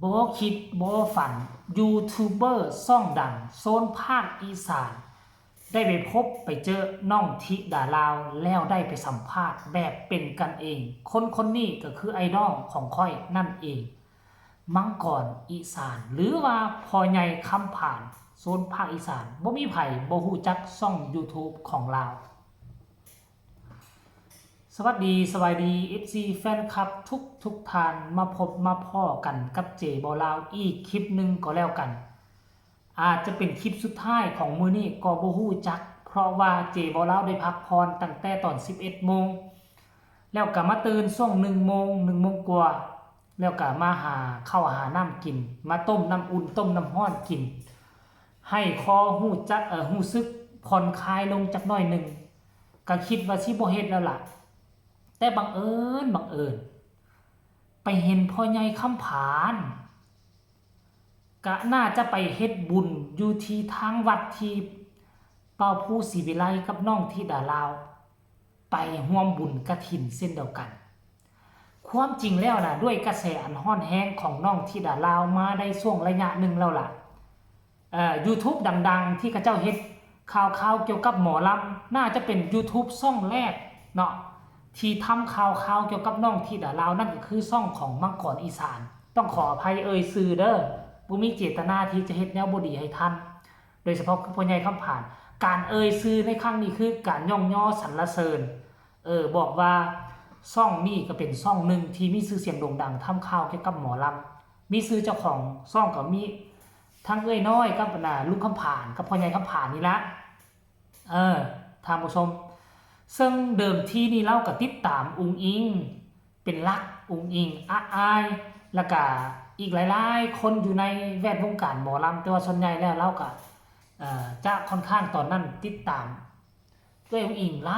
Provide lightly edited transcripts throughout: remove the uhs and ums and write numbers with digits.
บ่คิดบ่ฝันยูทูบเบอร์ซ่องดังโซนภาคอีสานได้ไปพบไปเจอน้องธิดาลาวแล้วได้ไปสัมภาษณ์แบบเป็นกันเอง คนนี้ก็คือไอดอลของค่อยนั่นเองมังกรอีสานหรือว่าพ่อใหญ่คำผ่านโซนภาคอีสานบ่มีไผบ่ฮู้จักช่อง YouTube ของลาวสวัสดีสวัสดี FC แฟนคลับทุกท่านมาพบมาพ้อกันกับเจบอลาวอีกคลิปหนึ่งก็แล้วกัน อาจจะเป็นคลิปสุดท้ายของมื้อนี้ก็บ่ฮู้จักเพราะว่าเจบอลาวได้พักผ่อนตั้งแต่ตอน 11 โมงแล้วก็มาตื่นช่วง 1 โมง 1 โมงกว่าแล้วก็มาหาข้าวหาน้ำกินมาต้มน้ำอุ่นต้มน้ำร้อนกินให้คอฮู้จักฮู้สึกผ่อนคลายลงจักหน่อยหนึ่งก็คิดว่าสิบ่เฮ็ดแล้วล่ะแต่บังเอิญไปเห็นพ่อใหญ่คำผานก็น่าจะไปเฮ็ดบุญอยู่ที่ทางวัดที่เป่าผู้ศรีวิไลกับน้องธิดาลาวไปร่วมบุญกฐินเส้นเดียวกันความจริงแล้วนะด้วยกระแสอันฮ้อนแรงของน้องธิดาลาวมาได้ช่วงระยะหนึ่งแล้วล่ะYouTube ดังๆที่เขาเจ้าเฮ็ดข่าวเกี่ยวกับหมอลำน่าจะเป็น YouTube ช่องแรกเนาะที่ทำข่าวเกี่ยวกับน้องธิดาลาวนั่นก็คือช่องของมังกรอีสานต้องขออภัยชื่อเด้อบ่มีเจตนาที่จะเฮ็ดแนวบ่ดีให้ท่านโดยเฉพาะคือพ่อใหญ่คำผ่านการชื่อในครั้งนี้คือการย่องย่อสรรเสริญบอกว่าช่องนี้ก็เป็นช่องหนึ่งที่มีชื่อเสียงโด่งดังทำข่าวเกี่ยวกับหมอลำมีชื่อเจ้าของช่องก็มีทั้งน้อยกับลุงคำผ่านกับพ่อใหญ่คำผ่านนี่ละท่านผู้ชมซึ่งเดิมทีนี่เราก็ติดตามอุงอิงเป็นหลักอุงอิงอายแล้วก็อีกหลายๆคนอยู่ในแวดวงการหมอลำแต่ว่าส่วนใหญ่แล้วเราก็จะค่อนข้างตอนนั้นติดตามด้วยอุงอิงหล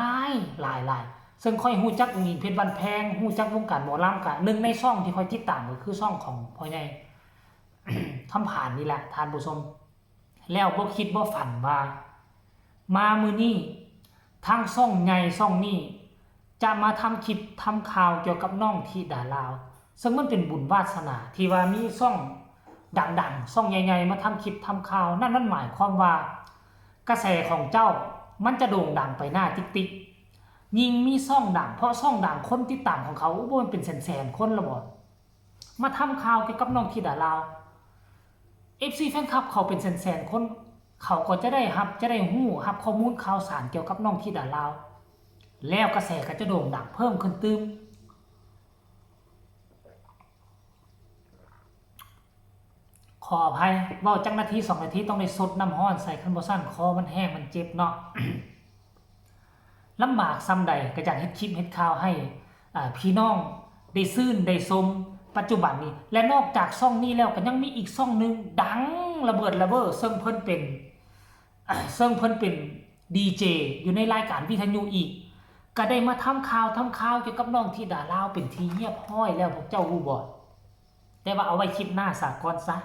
ายซึ่งค่อยฮู้จักอุงอิงเพชรบ้านแพงฮู้จักวงการหมอลำก็หนึ่งในช่องที่ค่อยติดตามก็คือช่องของพ่อใหญ่ ทำผ่านนี่แหละท่านผู้ชมแล้วบ่คิดบ่ฝันว่ามามื้อนี้ทางช่องใหญ่ช่องนี้จะมาทำคลิปทำข่าวเกี่ยวกับน้องธิดาลาวซึ่งมันเป็นบุญวาสนาที่ว่ามีช่องดังๆช่องใหญ่ๆมาทำคลิปทำข่าวนั่นหมายความว่ากระแสของเจ้ามันจะโด่งดังไปหน้าติ๊กยิ่งมีช่องดังเพราะช่องดังคนติดตามของเขาบ่มันเป็นแสนๆคนละบ่มาทำข่าวเกี่ยวกับน้องธิดาลาว FC แฟนคลับเขาเป็นแสนๆคนเขาก็จะได้ฮู้รับข้อมูลข่าวสารเกี่ยวกับน้องธิดาลาวแล้วกระแสก็จะโด่งดังเพิ่มขึ้นตึมขออภัยเว้าจักนาที2นาทีต้องได้สดน้ำร้อนใส่คันบ่ซั่นคอมันแห้งมันเจ็บเนาะ ลำบากซ้ำใดก็อยากเฮ็ดคลิปเฮ็ดข่าวให้พี่น้องได้ซื่นได้ชมปัจจุบันนี้และนอกจากช่องนี้แล้วก็ยังมีอีกช่องนึงดังระเบิดระเบ้อซึ่งเพิ่นเป็นดีเจอยู่ในรายการวิทยุอีกก็ได้มาทำข่าวเกี่ยวกับน้องธิดาลาวเป็นที่เงียบห้อยแล้วพวกเจ้าฮู้บ่แต่ว่าเอาไว้คลิปหน้าซะก่อนซะ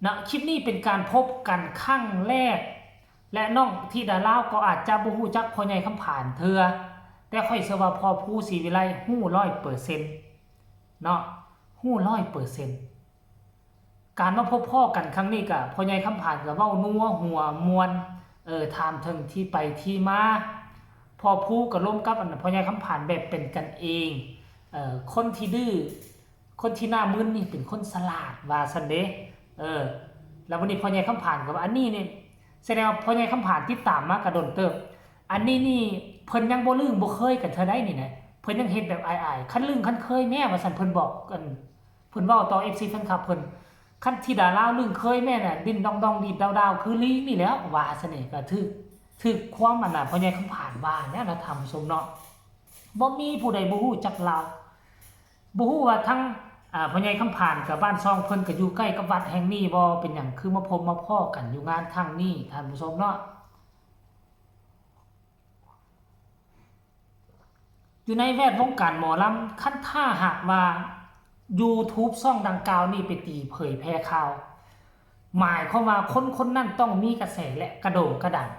นะคลิปนี้เป็นการพบกันครั้งแรกและน้องธิดาลาวก็อาจจะบ่ฮู้จักพ่อใหญ่คำผ่านเทื่อแต่ค่อยเชื่อว่าพอผู้ศรีวิไลฮู้ 100% เนาะฮู้ 100% การมาพบพ่อกันครั้งนี้ก็พ่อใหญ่คำผ่านก็เว้านัวหัวมวนถามถึงที่ไปที่มาพอผู้ก็ล้มกับพ่อใหญ่คำผ่านแบบเป็นกันเองคนที่ดื้อคนที่หน้ามึนนี่เป็นคนฉลาดว่าซั่นเด้แล้ววันนี้พ่อใหญ่คำผ่านก็ว่าอันนี้นี่แสดงว่าพ่อใหญ่คำผ่านติดตามมากระโดนเติบอันนี้นี่เพิ่นยังบ่ลืมบ่เคยกันเธอได้นี่นะเพิ่นยังเฮ็ดแบบอายๆคันลืมคันเคยแม่ว่าซั่นเพิ่นบอกกันเพิ่นเว้าต่อ FC แฟนคลับเพิ่นคันธิดาลาวลืมเคยแม่น่ะดิ้นดองๆดีดดาวๆคือลิงนี่แหล้วว่าซั่นนี่ก็ถึกความมันน่ะพ่อใหญ่คำผ่านว่าเนี่ยนะธรรมสมเนาะบ่มีผู้ใดบ่ฮู้จักลาวบ่ฮู้ว่าทั้งพ่อใหญ่คำผ่านกับบ้านซองเพิ่นก็อยู่ใกล้กับวัดแห่งนี้บ่เป็นหยังคือมาพบมาพ้อกันอยู่งานทางนี้ท่านผู้ชมเนาะอยู่ในแวดวงการหมอลำคันถ้าหากว่า YouTube ช่องดังกล่าวนี่ไปตีเผยแพร่ข่าวหมายความว่าคนนั้นต้องมีกระแสและกระโด่งกระดัง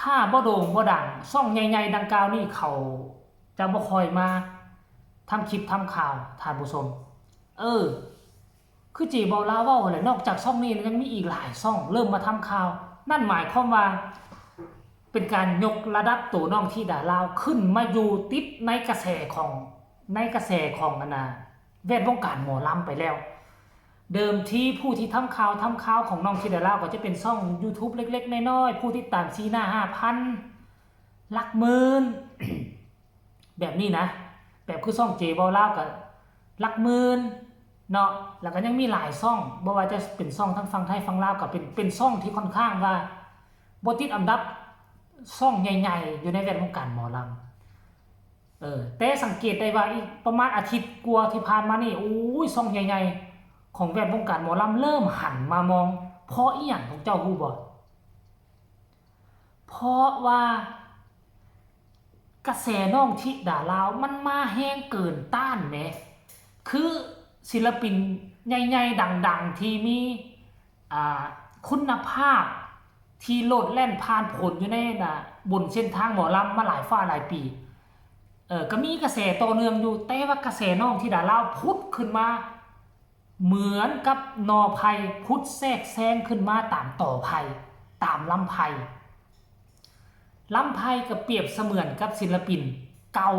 ถ้าบ่โด่งบ่ดังช่องใหญ่ๆดังกล่าวนี่เขาจะบ่ค่อยมา ทำคลิปทำข่าวท่านผู้ชมคือเจบอลาเว้าแหละนอกจากช่องนี้ยังมีอีกหลายช่องเริ่มมาทำข่าวนั่นหมายความว่าเป็นการยกระดับตัวน้องธิดาลาวขึ้นมาอยู่ติดในกระแสของแวดวงการหมอลำไปแล้วเดิมที่ผู้ที่ทำข่าวของน้องธิดาลาวก็จะเป็นช่อง YouTube เล็กๆน้อยๆผู้ติดตาม4-5,000 หลักหมื่น แบบนี้นะแบบคือช่องเจบอลาวกับหลักหมื่นเนาะแล้วก็ยังมีหลายช่องบ่ว่าจะเป็นช่องทั้งฝั่งไทยฝั่งลาวก็เป็นช่องที่ค่อนข้างว่าบ่ติดอันดับช่องใหญ่ๆอยู่ในแวดวงการหมอลำแต่สังเกตได้ว่าอีกประมาณอาทิตย์กว่าที่ผ่านมานี่โอ้ยช่องใหญ่ๆของแวดวงการหมอลำเริ่มหันมามองเพราะอีหยังของเจ้าฮู้บ่เพราะว่ากระแสน้องธิดาลาวมันมาแห้งเกินต้านแหมคือศิลปินใหญ่ๆดังๆที่มีคุณภาพที่โลดแล่นผ่านผลอยู่ในบนเส้นทางหมอลำมาหลายหลายปีก็มีกระแสต่อเนื่องอยู่แต่ว่ากระแสน้องธิดาลาวพุทธขึ้นมาเหมือนกับนอไผ่พุทธแทรกแซงขึ้นมาตามต่อไผ่ตามลำไผ่ก็เปรียบเสมือนกับศิลปินเก่า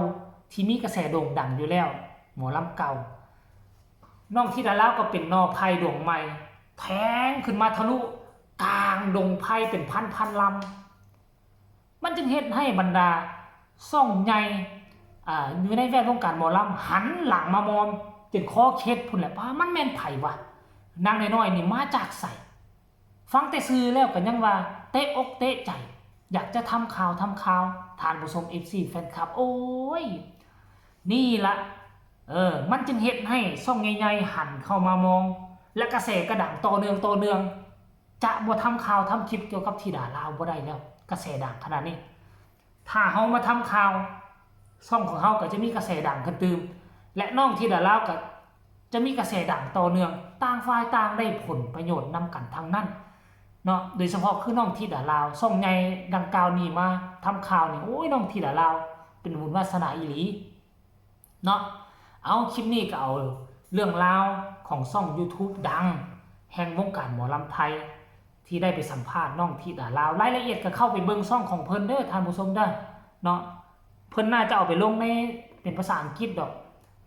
ที่มีกระแสโด่งดังอยู่แล้วหมอลำเก่าน้องธิดาลาวก็เป็นนอไผ่ดวงใหม่แทงขึ้นมาทะลุกลางดงไผ่เป็นพันลำมันจึงเฮ็ดให้บรรดาซ่องใหญ่อยู่ในแวดวงการหมอลำหันหลังมามองจนคอเคล็ดพุ่นแหละว่ามันแม่นไผวะนางน้อยๆนี่มาจากไสฟังแต่ซื่อแล้วก็ยังว่าเตะอกเตะใจอยากจะทำข่าวทานผู้ชม FC แฟนคลับโอ้ยนี่ละมันจึงเฮ็ดให้ช่องใหญ่ๆหันเข้ามามองและกระแสกระดังต่อเนื่องจะบ่ทำข่าวทำคลิปเกี่ยวกับธิดาลาวบ่ได้แล้วกระแสดังขนาดนี้ถ้าเฮามาทำข่าวช่องของเฮาก็จะมีกระแสดังขึ้นตื่มและน้องธิดาลาวก็จะมีกระแสดังต่อเนื่องต่างฝ่ายต่างได้ผลประโยชน์นำกันทั้งนั้นเนาะโดยเฉพาะคือน้องธิดาลาวช่องใหญ่ดังกล่าวนี้มาทำข่าวนี่โอ้ยน้องธิดาลาวเป็นบุญวาสนาอีหลีเนาะเอาคลิปนี้ก็เอาเรื่องราวของช่อง YouTube ดังแห่งวงการหมอลำไทยที่ได้ไปสัมภาษณ์น้องธิดาลาวรายละเอียดก็เข้าไปเบิ่งช่องของเพิ่นเด้อท่านผู้ชมเด้อเนาะเพิ่นน่าจะเอาไปลงในเป็นภาษาอังกฤษดอก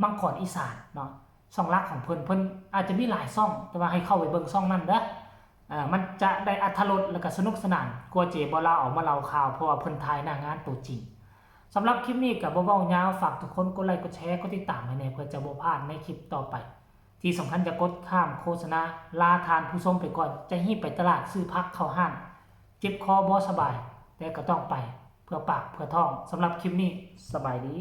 มังกรอีสานเนาะช่องรักของเพิ่นอาจจะมีหลายช่องแต่ว่าให้เข้าไปเบิ่งช่องนั้นเด้อมันจะได้อรรถรสและก็สนุกสนานกว่าเจบ่ลาออกมาเล่าข่าวเพราะว่าเพิ่นถ่ายหน้างานตัวจริงสำหรับคลิปนี้ก็บ่เว้ายาวฝากทุกคนกดไลค์กดแชร์กดติดตามให้แน่เพื่อจะบ่พลาดในคลิปต่อไปที่สำคัญจะกดข้ามโฆษณาลาทานผู้ชมไปก่อนจะรีบไปตลาดซื้อพักเข้าห้างเจ็บคอบ่สบายแต่ก็ต้องไปเพื่อปากเพื่อท้องสำหรับคลิปนี้สบายดี